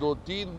2-3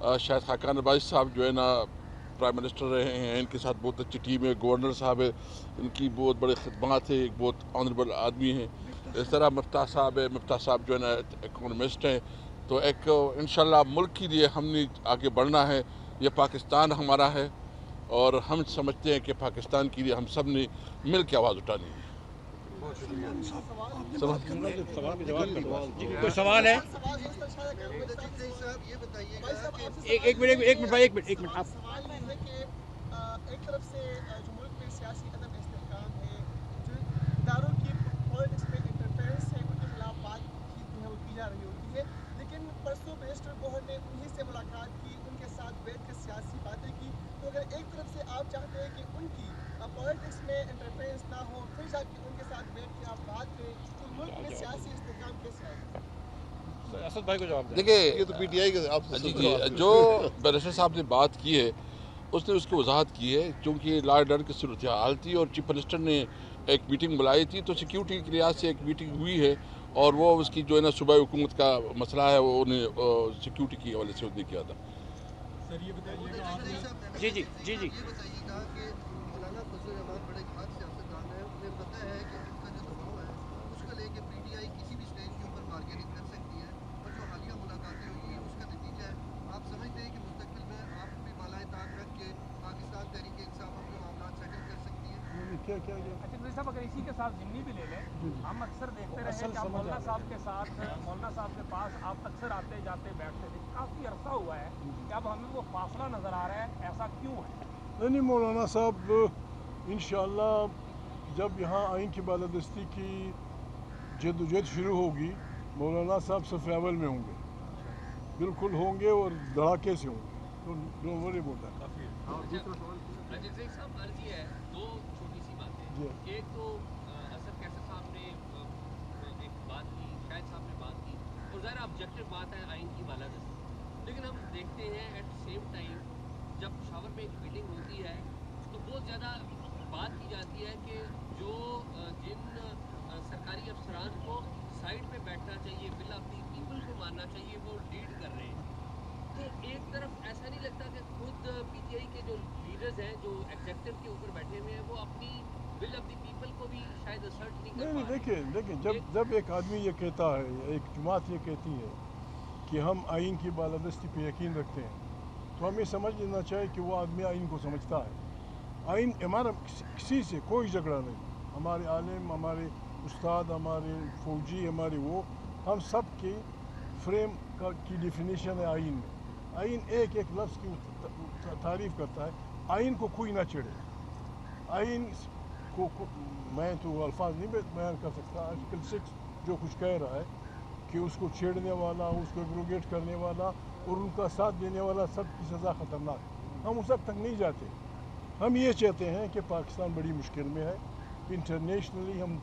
شاہد خاقان عباسی صاحب جو ہے نا پرائم منسٹر رہے ہیں، ان کے ساتھ بہت اچھی ٹیم ہے، گورنر صاحب ہے، ان کی بہت بڑے خدمات ہیں، ایک بہت آنریبل آدمی ہیں. اس طرح مفتاح صاحب ہے، مفتاح صاحب جو ہے نا اکانومسٹ ہیں. تو ایک انشاءاللہ ملک کے لیے ہم نے آگے بڑھنا ہے. یہ پاکستان ہمارا ہے اور ہم سمجھتے ہیں کہ پاکستان کے لیے ہم سب نے مل کے آواز اٹھانی ہے. کوئی سوال ہے؟ ایک منٹ بھائی، ایک منٹ. آپ ایک طرف سے جو ملک میں سیاسی عدم استحکام ہے، جو اداروں کی پالیٹکس میں انٹرفیئرنس ہے، ان کے خلاف بات جو ہے وہ کی جا رہی ہوتی ہے. لیکن پرسوں منسٹر گوہر نے انہیں سے ملاقات کی، ان کے ساتھ بیٹھ کر سیاسی باتیں کی. تو اگر ایک طرف سے آپ چاہتے ہیں کہ ان کی پالیٹکس میں انٹرفیئرنس نہ ہو، پھر جا کے ان کے ساتھ بیٹھ کے آپ بات کریں، تو ملک میں سیاسی استحکام کیسے آئے گا؟ اسد بھائی کو جواب دیں. دیکھیے یہ تو پی ٹی آئی کے آپ جی جو بیرسٹر صاحب نے بات کی ہے اس نے اس کی وضاحت کی ہے. چونکہ لا اینڈ آرڈر کی صورتحال تھی اور چیف منسٹر نے ایک میٹنگ بلائی تھی، تو سیکیورٹی کے لحاظ سے ایک میٹنگ ہوئی ہے اور وہ اس کی جو ہے نا صوبائی حکومت کا مسئلہ ہے وہ انہیں سیکیورٹی کی حوالے سے انہوں نے کیا تھا. جی جی جی جی یہ بتائیے گا کہ مولانا فضل الرحمان بڑے خاص سیاستدان ہیں، انہیں پتہ ہے کہ ان کا جو دباؤ ہے اس کو لے کے پی ٹی آئی کسی بھی اسٹیج کے اوپر بارگیننگ کر سکتی ہے، اور جو حالیہ ملاقاتیں ہوئی ہیں اس کا نتیجہ ہے. آپ سمجھتے ہیں کہ مستقبل میں آپ بھی بالائے طاق رکھ کے پاکستان تحریک انصاف اپنے معاملات سیٹل کر سکتی ہے؟ اچھا مرزا صاحب، اگر اسی کے ساتھ ضمنی بھی لے لیں، ہم اکثر دیکھتے رہے کہ آپ مولانا صاحب کے ساتھ، مولانا صاحب کے پاس آپ اکثر آتے جاتے بیٹھتے تھے. کافی عرصہ ہوا ہے کہ اب ہمیں وہ فاصلہ نظر آ رہا ہے، ایسا کیوں ہے؟ نہیں مولانا صاحب انشاءاللہ جب یہاں آئین کی بالادستی کی جدوجہد شروع ہوگی، مولانا صاحب صف اول میں ہوں گے، بالکل ہوں گے اور دھڑاکے سے ہوں گے. Don't worry about that. رجب زئی صاحب، عرضی ہے دو چھوٹی سی باتیں. ایک تو اسد کیسر صاحب نے ایک بات کی، شاہد صاحب نے بات کی، اور ظاہر آبجیکٹو بات ہے آئین کی بالادستی. لیکن ہم دیکھتے ہیں ایٹ سیم ٹائم جب پشاور میں ایک میٹنگ ہوتی ہے تو بہت زیادہ بات کی جاتی ہے کہ جو جن سرکاری افسران کو سائڈ پہ بیٹھنا چاہیے، بل آف دی پیپل کو ماننا چاہیے، وہ لیڈ کر رہے ہیں. تو ایک طرف ایسا نہیں لگتا کہ خود پی ٹی آئی کے جو لیڈرز ہیں جو ایگزیکٹو کے اوپر بیٹھے ہوئے ہیں وہ اپنی بل آف دی پیپل کو بھی شاید اسرٹ نہیں کر پا رہے؟ دیکھیں جب ایک آدمی یہ کہتا ہے، ایک جماعت یہ کہتی ہے کہ ہم آئین کی بالادستی پہ یقین رکھتے ہیں، تو ہمیں سمجھ لینا چاہیے کہ وہ آدمی آئین کو سمجھتا ہے. آئین ہمارا کسی سے کوئی جھگڑا نہیں. ہمارے عالم، ہمارے استاد، ہمارے فوجی، ہمارے وہ، ہم سب کی فریم کی ڈیفینیشن ہے آئین میں. آئین ایک ایک لفظ کی تعریف کرتا ہے. آئین کو کوئی نہ چڑھے. آئین کو میں تو الفاظ نہیں بیان کر سکتا. آرٹیکل 6 جو کچھ کہہ رہا ہے کہ اس کو چھیڑنے والا، اس کو ایبروگیٹ کرنے والا اور ان کا ساتھ دینے والا سب کی سزا خطرناک ہے. ہم اس حد تک نہیں جاتے. ہم یہ چاہتے ہیں کہ پاکستان بڑی مشکل میں ہے. انٹرنیشنلی ہم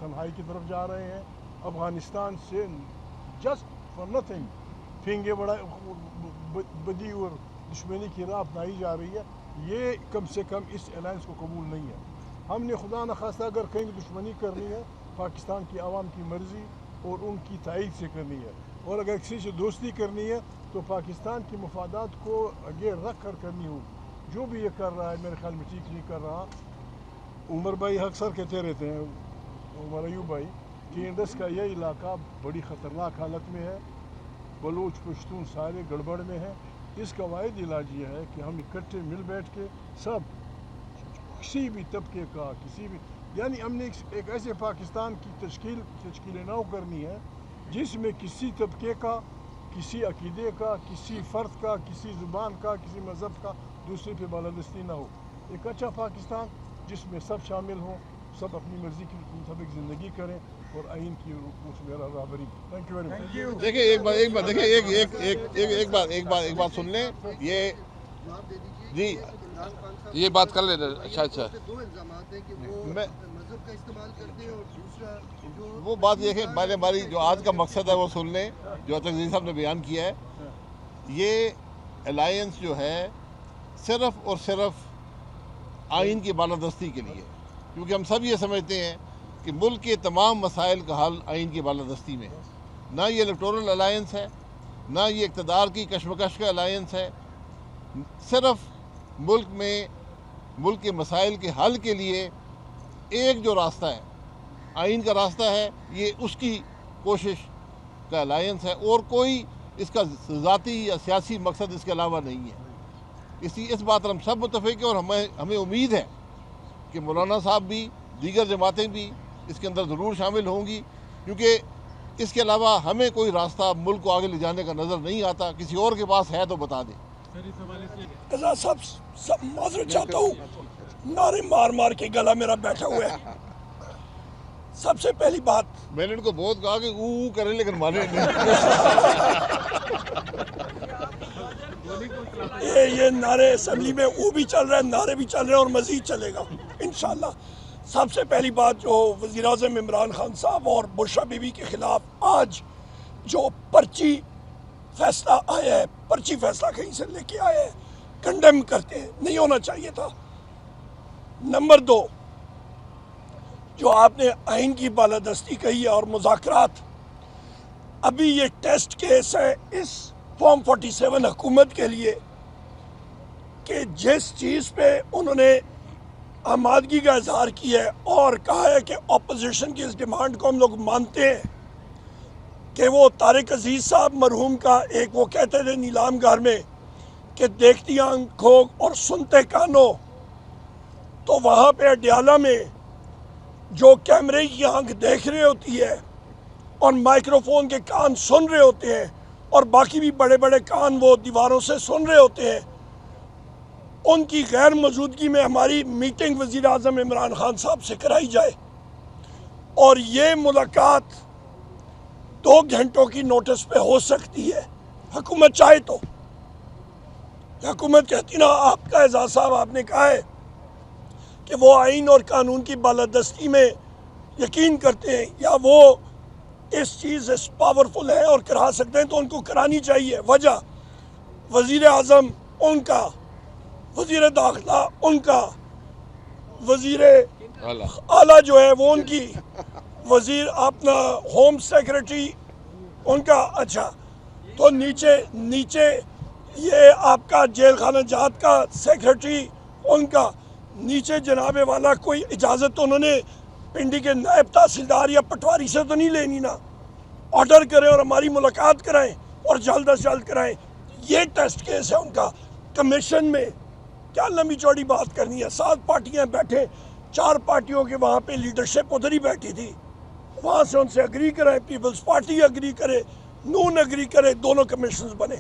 تنہائی کی طرف جا رہے ہیں. افغانستان سے جسٹ فار نتھنگ پھینگے بڑا بدی اور دشمنی کی راہ اپنائی جا رہی ہے. یہ کم سے کم اس الائنس کو قبول نہیں ہے. ہم نے خدا نخواستہ اگر کہیں دشمنی کرنی ہے پاکستان کی عوام کی مرضی اور ان کی تائید سے کرنی ہے، اور اگر کسی سے دوستی کرنی ہے تو پاکستان کی مفادات کو آگے رکھ کر کرنی ہوگی. جو بھی یہ کر رہا ہے میرے خیال میں ٹھیک نہیں کر رہا. عمر بھائی اکثر کہتے رہتے ہیں، عمر ایوب بھائی، کہ انڈس کا یہ علاقہ بڑی خطرناک حالت میں ہے. بلوچ پشتون سارے گڑبڑ میں ہیں. اس کا واحد علاج یہ ہے کہ ہم اکٹھے مل بیٹھ کے سب، کسی بھی طبقے کا، کسی بھی، یعنی ہم نے ایک ایسے پاکستان کی تشکیل نو کرنی ہے جس میں کسی طبقے کا، کسی عقیدے کا، کسی فرد کا، کسی زبان کا، کسی مذہب کا دوسرے پہ بالادستی نہ ہو. ایک اچھا پاکستان جس میں سب شامل ہوں، سب اپنی مرضی کے مطابق زندگی کریں اور آئین کی اس میں رہبری. Thank you very much. دیکھیں ایک بات سن لیں. یہ جواب دے دیجیے. جی عمران خان صاحب یہ بات کر لینا. اچھا دو الزامات ہیں کہ وہ مذہب کا استعمال کرتے ہیں، اور دوسرا جو وہ بات یہ ہے کہ ہماری جو آج کا مقصد ہے وہ سن لیں جو اسد زئی صاحب نے بیان کیا ہے. یہ الائنس جو ہے صرف اور صرف آئین کی بالادستی کے لیے، کیونکہ ہم سب یہ سمجھتے ہیں کہ ملک کے تمام مسائل کا حل آئین کی بالادستی میں ہے. نہ یہ الیکٹورل الائنس ہے، نہ یہ اقتدار کی کشمکش کا الائنس ہے. صرف ملک کے مسائل کے حل کے لیے ایک جو راستہ ہے آئین کا راستہ ہے, یہ اس کی کوشش کا الائنس ہے, اور کوئی اس کا ذاتی یا سیاسی مقصد اس کے علاوہ نہیں ہے. اس بات پر ہم سب متفق ہیں, اور ہمیں امید ہے کہ مولانا صاحب بھی دیگر جماعتیں بھی اس کے اندر ضرور شامل ہوں گی, کیونکہ اس کے علاوہ ہمیں کوئی راستہ ملک کو آگے لے جانے کا نظر نہیں آتا. کسی اور کے پاس ہے تو بتا دیں. سب معذرت چاہتا ہوں, نعرے مار مار کے گلا میرا بیٹھا ہوا ہے. سب سے پہلی بات, میں نے ان کو بہت کہا کہ او کریں لیکن مانے نہیں. یہ نعرے اسمبلی میں او بھی چل رہا ہے, نعرے بھی چل رہے ہیں, اور مزید چلے گا انشاءاللہ. سب سے پہلی بات, جو وزیر اعظم عمران خان صاحب اور بشرا بی بی کے خلاف آج جو پرچی فیصلہ آیا ہے, پرچی فیصلہ کہیں سے لے کے آئے ہیں, کنڈیم کرتے ہیں, نہیں ہونا چاہیے تھا. نمبر 2, جو آپ نے آئین کی بالادستی کہی ہے اور مذاکرات, ابھی یہ ٹیسٹ کیس ہے اس فارم 47 حکومت کے لیے کہ جس چیز پہ انہوں نے آمادگی کا اظہار کیا ہے اور کہا ہے کہ اپوزیشن کی اس ڈیمانڈ کو ہم لوگ مانتے ہیں کہ وہ طارق عزیز صاحب مرحوم کا ایک وہ کہتے تھے نیلام گھر میں کہ دیکھتی آنکھوں اور سنتے کانوں, تو وہاں پہ اڈیالہ میں جو کیمرے کی آنکھ دیکھ رہے ہوتی ہے اور مائکروفون کے کان سن رہے ہوتے ہیں, اور باقی بھی بڑے بڑے کان وہ دیواروں سے سن رہے ہوتے ہیں, ان کی غیر موجودگی میں ہماری میٹنگ وزیر اعظم عمران خان صاحب سے کرائی جائے, اور یہ ملاقات 2 گھنٹوں کی نوٹس پہ ہو سکتی ہے. حکومت چاہے تو, حکومت کہتی نا, آپ کا اعزاز صاحب آپ نے کہا ہے کہ وہ آئین اور قانون کی بالادستی میں یقین کرتے ہیں, یا وہ اس چیز اس پاورفل ہیں اور کرا سکتے ہیں, تو ان کو کرانی چاہیے. وجہ, وزیر اعظم ان کا, وزیر داخلہ ان کا, وزیر اعلیٰ جو ہے وہ ان کی, وزیر اپنا ہوم سیکرٹری ان کا. اچھا, تو نیچے یہ آپ کا جیل خانہ جات کا سیکرٹری ان کا, نیچے جناب والا کوئی اجازت تو انہوں نے پنڈی کے نائب تحصیلدار یا پٹواری سے تو نہیں لینی نا. آرڈر کریں اور ہماری ملاقات کرائیں اور جلد از جلد کرائیں. یہ ٹیسٹ کیس ہے ان کا. کمیشن میں کیا لمبی چوڑی بات کرنی ہے, 7 پارٹیاں بیٹھے, 4 پارٹیوں کے وہاں پہ لیڈرشپ ادھر ہی بیٹھی تھی, وہاں سے ان سے اگری کرائیں, پیپلز پارٹی اگری کرے, نون اگری کرے, دونوں کمیشنز بنے.